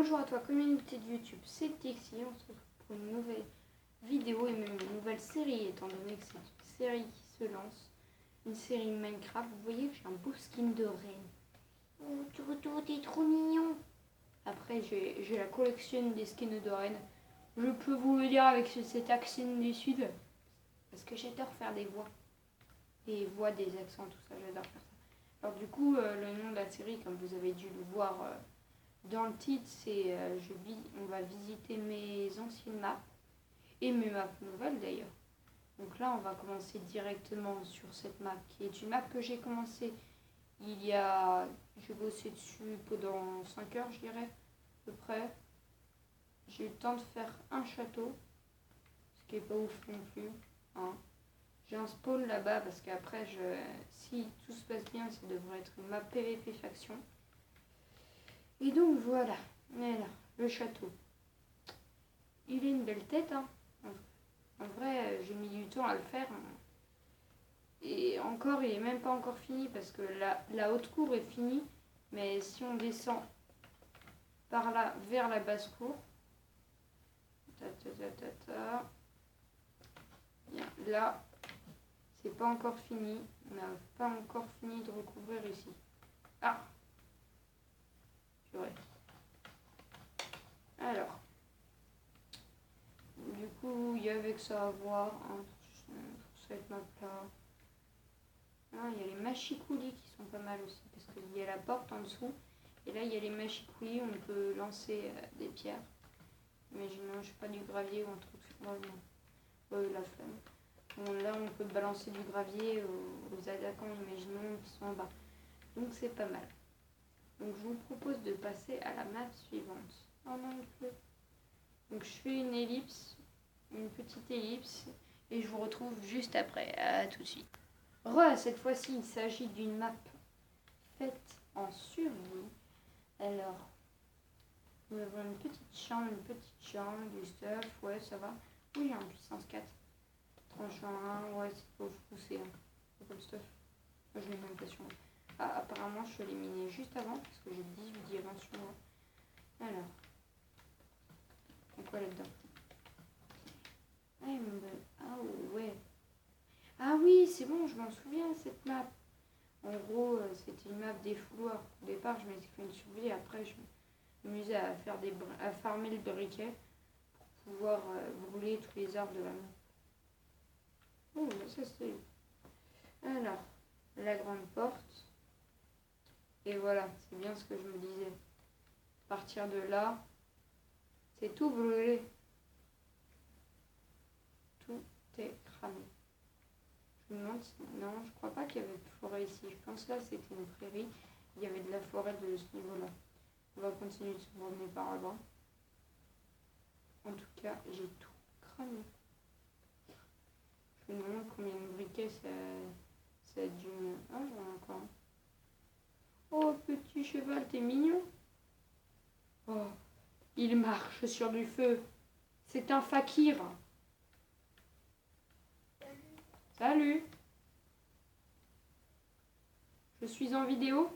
Bonjour à toi communauté de YouTube, c'est Tixi, on se retrouve pour une nouvelle vidéo et même une nouvelle série étant donné que c'est une série qui se lance, une série Minecraft. Vous voyez que j'ai un beau skin de reine. Oh Toto, t'es trop mignon. Après j'ai la collection des skins de reine. Je peux vous le dire avec cet accent du sud, parce que j'adore faire des voix, des accents, tout ça, j'adore faire ça. Alors du coup, le nom de la série, comme vous avez dû le voir dans le titre, c'est on va visiter mes anciennes maps et mes maps nouvelles d'ailleurs. Donc là, on va commencer directement sur cette map qui est une map que j'ai commencé j'ai bossé dessus pendant 5 heures, je dirais, à peu près. J'ai eu le temps de faire un château, ce qui est pas ouf non plus. Hein. J'ai un spawn là-bas parce qu'après, si tout se passe bien, ça devrait être une map PVP faction. Et donc voilà, le château. Il a une belle tête, hein. En vrai, j'ai mis du temps à le faire. Hein. Et encore, il est même pas encore fini parce que la haute cour est finie. Mais si on descend par là vers la basse cour, bien, là, c'est pas encore fini. On n'a pas encore fini de recouvrir ici. Ah! Ouais. Alors, du coup, il y avait que ça à voir hein, pour cette map-là. Ah, il y a les machicoulis qui sont pas mal aussi, parce qu'il y a la porte en dessous, et là il y a les machicoulis, on peut lancer des pierres. Imaginons, je sais pas, du gravier ou un truc. La flemme. Bon, là, on peut balancer du gravier aux attaquants, imaginons, qui sont en bas. Donc c'est pas mal. Donc je vous propose de passer à la map suivante. Oh non, il pleut. Donc je fais une ellipse, une petite ellipse, et je vous retrouve juste après. À tout de suite. Cette fois-ci, il s'agit d'une map faite en survie. Alors, nous avons une petite chambre, du stuff, ouais, ça va. Oui, en puissance 4. Tranchant 1, ouais, c'est pas poussé. Hein. C'est pas le stuff. Moi, je l'ai même pas sur moi. Ah, apparemment, je l'ai miné juste avant, parce que j'ai 18 diamants sur moi. Alors, quoi là-dedans? Ah ouais. Ah oui, c'est bon, je m'en souviens, cette map. En gros, c'était une map des fouloirs. Au départ, je m'étais fait une survie. Après, je m'amusais à farmer le briquet pour pouvoir brûler tous les arbres de la map. Oh, ça c'est... Alors, la grande porte. Et voilà, c'est bien ce que je me disais. À partir de là, c'est tout brûlé. Tout est cramé. Je me demande si... Non, je crois pas qu'il y avait de forêt ici. Je pense là c'était une prairie. Il y avait de la forêt de ce niveau-là. On va continuer de se promener par là-bas. En tout cas, j'ai tout cramé. Je me demande combien de briquets ça a dû... Ah, j'en ai encore un. Oh, petit cheval, t'es mignon. Oh, il marche sur du feu. C'est un fakir. Salut. Je suis en vidéo.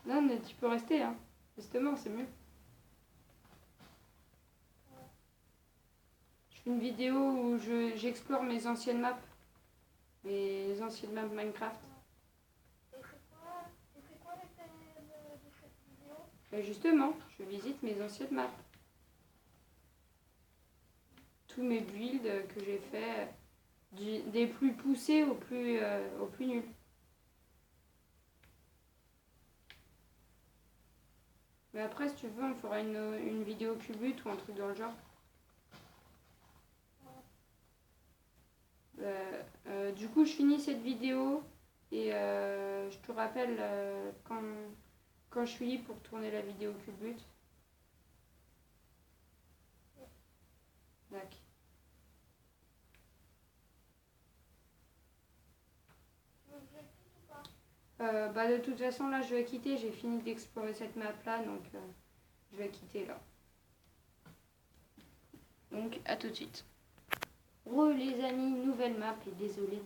Non, mais tu peux rester, hein. Justement, c'est mieux. Je fais une vidéo où j'explore mes anciennes maps. Mes anciennes maps Minecraft. Et c'est quoi le thème de cette vidéo? Et justement, je visite mes anciennes maps. Tous mes builds que j'ai fait, des plus poussés au plus nuls. Mais après, si tu veux, on fera une vidéo Cubut ou un truc dans le genre. Du coup, je finis cette vidéo et je te rappelle quand je suis libre pour tourner la vidéo Cubut. D'accord. De toute façon, là, je vais quitter. J'ai fini d'explorer cette map-là, donc je vais quitter là. Donc, à tout de suite. Les amis, nouvelle map, et désolé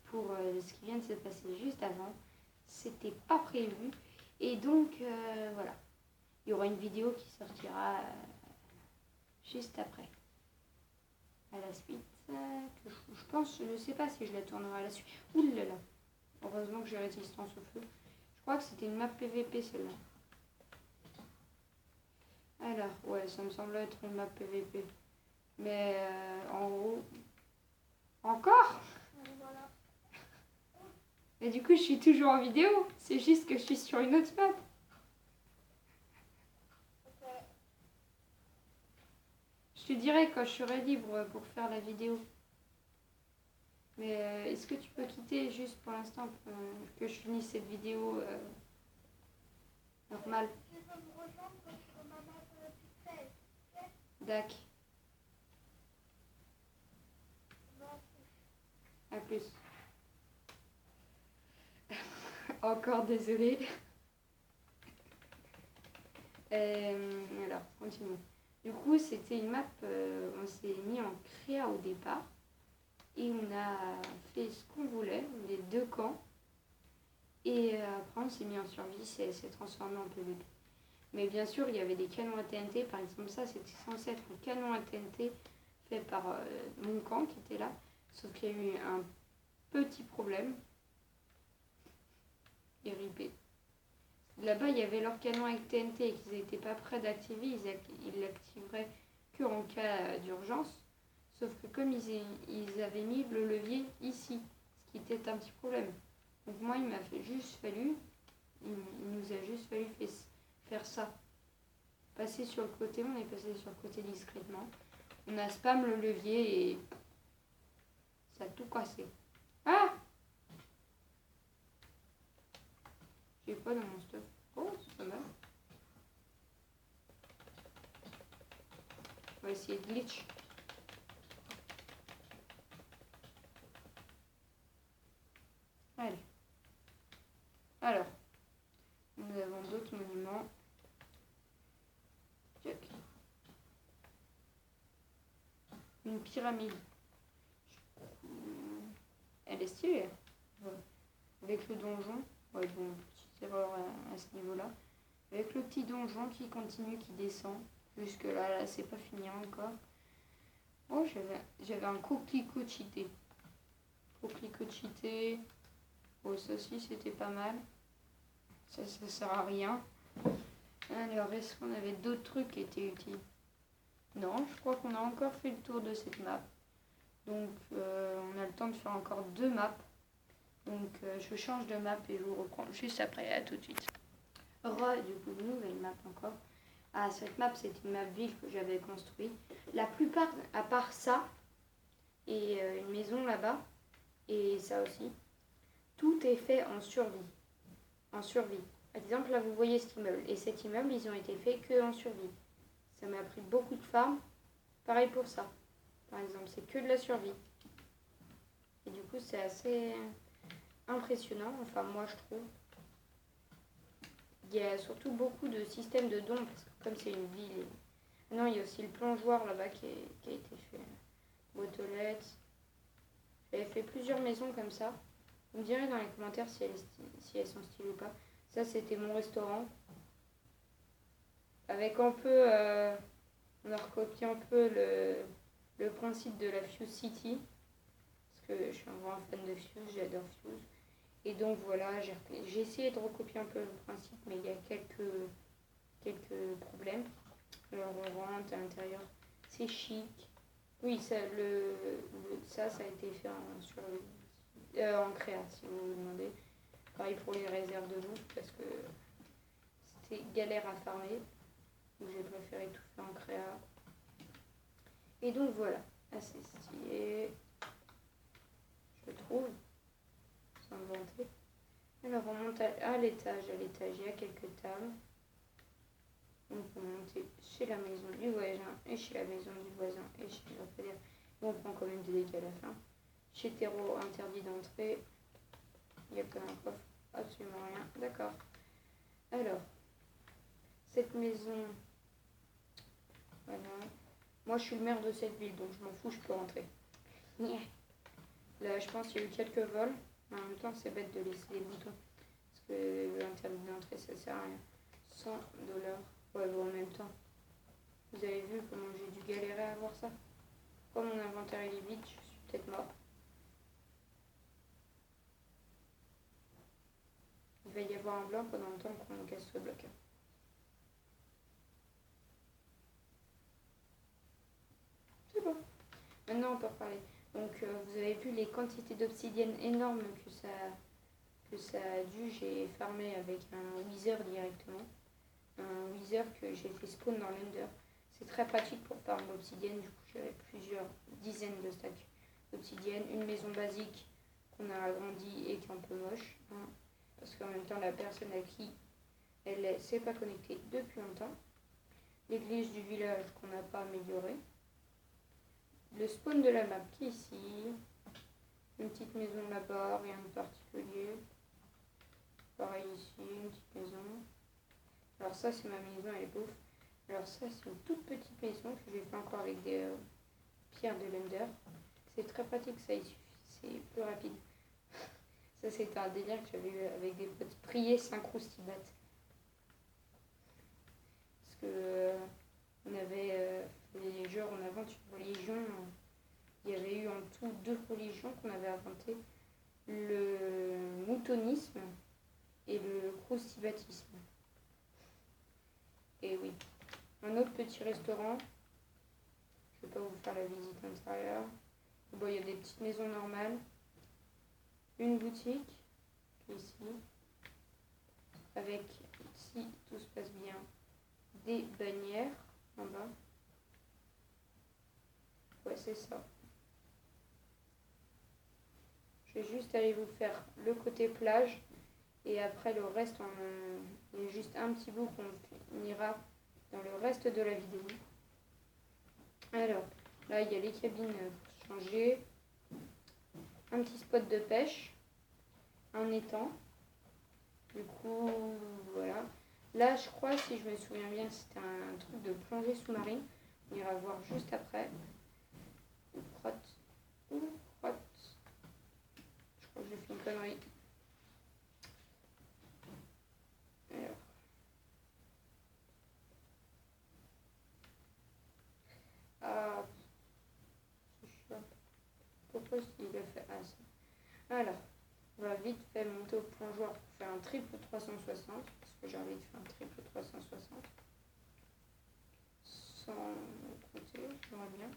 pour ce qui vient de se passer juste avant. c'était pas prévu. Et donc, voilà. Il y aura une vidéo qui sortira juste après. À la suite, je pense, je sais pas si je la tournerai à la suite. Ouh là là. Heureusement que j'ai résistance au feu. Je crois que c'était une map PVP celle-là. Alors, ouais, ça me semble être une map PVP. Mais en gros... Encore? Voilà. Et du coup, je suis toujours en vidéo. C'est juste que je suis sur une autre map. Ok. Je te dirai quand je serai libre pour faire la vidéo. Mais est-ce que tu peux quitter juste pour l'instant que je finisse cette vidéo normale? Tu peux me rejoindre sur ma map pixel. Dac, Non. à plus. Encore désolée. Alors, continuons. Du coup, c'était une map, on s'est mis en créa au départ. Et on a fait ce qu'on voulait, les deux camps. Et après, on s'est mis en survie, c'est transformé en PVP. Mais bien sûr, il y avait des canons à TNT. Par exemple, ça, c'était censé être un canon à TNT fait par mon camp qui était là. Sauf qu'il y a eu un petit problème. Et ripé. Là-bas, il y avait leur canon avec TNT et qu'ils n'étaient pas prêts d'activer. Ils l'activeraient qu'en cas d'urgence. Sauf que comme ils avaient mis le levier ici, ce qui était un petit problème. Donc moi, il nous a juste fallu faire ça. Passer sur le côté, on est passé sur le côté discrètement. On a spam le levier et ça a tout cassé. Ah! J'ai quoi dans mon stuff? Oh, c'est pas mal. On va essayer de glitch. Allez. Alors, nous avons d'autres monuments. Check. Une pyramide. Elle est stylée. Ouais. Avec le donjon. Ouais, bon, petite erreur à ce niveau-là. Avec le petit donjon qui continue, qui descend. Jusque là, c'est pas fini encore. Oh, j'avais un coquelicot cheaté. Coquelicot cheaté. Oh, ça aussi, c'était pas mal. Ça sert à rien. Alors, est-ce qu'on avait d'autres trucs qui étaient utiles? Non, je crois qu'on a encore fait le tour de cette map. Donc, on a le temps de faire encore 2 maps. Donc, je change de map et je vous reprends juste après. À tout de suite. Du coup, une nouvelle map encore. Ah, cette map, c'est une map ville que j'avais construite. La plupart, à part ça, et une maison là-bas, et ça aussi, tout est fait en survie. En survie. Par exemple, là, vous voyez cet immeuble. Et cet immeuble, ils ont été faits que en survie. Ça m'a pris beaucoup de farm. Pareil pour ça. Par exemple, c'est que de la survie. Et du coup, c'est assez impressionnant. Enfin, moi, je trouve. Il y a surtout beaucoup de systèmes de dons. Parce que comme c'est une ville... Non, il y a aussi le plongeoir là-bas qui a été fait. Boîte aux lettres. J'avais fait plusieurs maisons comme ça. Vous me direz dans les commentaires si elles sont stylées ou pas. Ça, c'était mon restaurant. Avec un peu... on a recopié un peu le principe de la Fuse City. Parce que je suis un grand fan de Fuse, j'adore Fuse. Et donc voilà, j'ai essayé de recopier un peu le principe, mais il y a quelques problèmes. Alors on rentre à l'intérieur, c'est chic. Oui, ça, ça a été fait en créa, si vous vous demandez. Pareil pour les réserves de bouffe, parce que c'était galère à farmer. Donc j'ai préféré tout faire en créa. Et donc voilà, assez stylé, je trouve, sans me vanter. Alors on monte à l'étage, il y a quelques tables. Donc on monte chez la maison du voisin et chez la maison du voisin et chez le locataire. Et on prend quand même des dégâts à la fin. Chez Terreau, interdit d'entrée. Il n'y a pas un coffre, absolument rien. D'accord. Alors, cette maison, voilà. Moi je suis le maire de cette ville, donc je m'en fous, je peux rentrer. Là je pense qu'il y a eu quelques vols. Mais en même temps c'est bête de laisser les boutons. Parce ça sert à rien. 100 $. Ouais, bon, en même temps, vous avez vu comment j'ai dû galérer à avoir ça. Comme mon inventaire il est vide, je suis peut-être mort. Il va y avoir un blanc pendant le temps qu'on casse ce bloc. C'est bon. Maintenant on peut reparler. Donc vous avez vu les quantités d'obsidienne énormes que ça a dû. J'ai farmé avec un Wither directement. Un Wither que j'ai fait spawn dans l'Ender. C'est très pratique pour farmer l'obsidienne. Du coup j'avais plusieurs dizaines de stacks d'obsidienne. Une maison basique qu'on a agrandie et qui est un peu moche. Hein, parce qu'en même temps la personne à qui elle est s'est pas connectée depuis longtemps. L'église du village qu'on n'a pas améliorée. Le spawn de la map qui est ici. Une petite maison là-bas, rien de particulier. Pareil ici, une petite maison. Alors ça c'est ma maison, elle est bouffe. Alors ça c'est une toute petite maison que j'ai fait encore avec des pierres de l'Ender. C'est très pratique, ça il suffit, c'est plus rapide. Ça c'était un délire que j'avais eu avec des potes. Prier 5 roustibat. Parce que on avait les jeux en avant une religion. Il y avait eu en tout 2 religions qu'on avait inventées. Le moutonisme et le croustibatisme. Et oui. Un autre petit restaurant. Je ne vais pas vous faire la visite intérieure. Bon, il y a des petites maisons normales. Une boutique ici. Avec, si tout se passe bien, des bannières en bas. Ouais, c'est ça. Je vais juste aller vous faire le côté plage. Et après le reste, il y a juste un petit bout qu'on ira dans le reste de la vidéo. Alors, là, il y a les cabines pour changer. Un petit spot de pêche. Un étang. Du coup, voilà. Là, je crois, si je me souviens bien, c'était un truc de plongée sous-marine. On ira voir juste après. Ou crotte. Je crois que j'ai fait une connerie. Alors. Ah, c'est chiant. Pourquoi il a fait ça? Alors, on va vite fait monter au plongeoir pour faire un triple 360. Parce que j'ai envie de faire un triple 360. Sans compter, j'aimerais bien.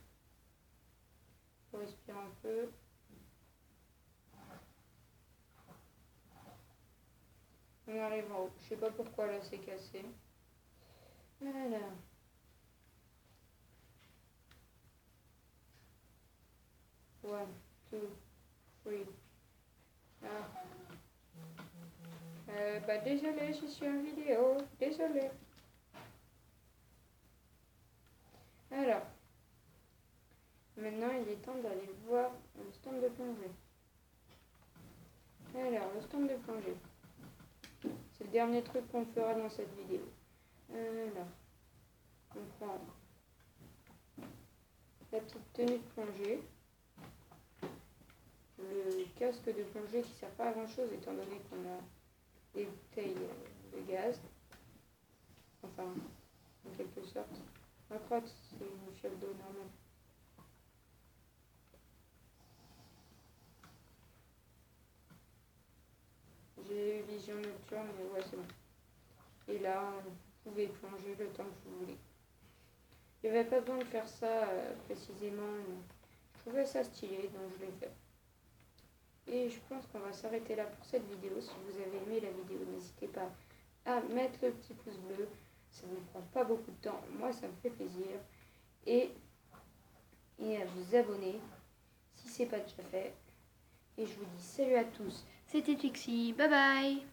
Faut respirer un peu. On arrive en haut. Je sais pas pourquoi là c'est cassé. Voilà. One, two, three. Ah. Bah désolé, je suis en vidéo. Désolé. Alors. Maintenant, il est temps d'aller voir le stand de plongée. Alors, le stand de plongée. C'est le dernier truc qu'on fera dans cette vidéo. Alors, on prend la petite tenue de plongée. Le casque de plongée qui ne sert pas à grand chose étant donné qu'on a des bouteilles de gaz. Enfin, en quelque sorte. Ma crotte, c'est une fiole d'eau normale. J'ai eu vision nocturne, mais ouais, c'est bon. Et là, vous pouvez plonger le temps que vous voulez. Il n'y avait pas besoin de faire ça précisément. Je trouvais ça stylé, donc je l'ai fait. Et je pense qu'on va s'arrêter là pour cette vidéo. Si vous avez aimé la vidéo, n'hésitez pas à mettre le petit pouce bleu. Ça ne prend pas beaucoup de temps. Moi, ça me fait plaisir. Et à vous abonner si ce n'est pas déjà fait. Et je vous dis salut à tous. C'était Twixy. Bye bye.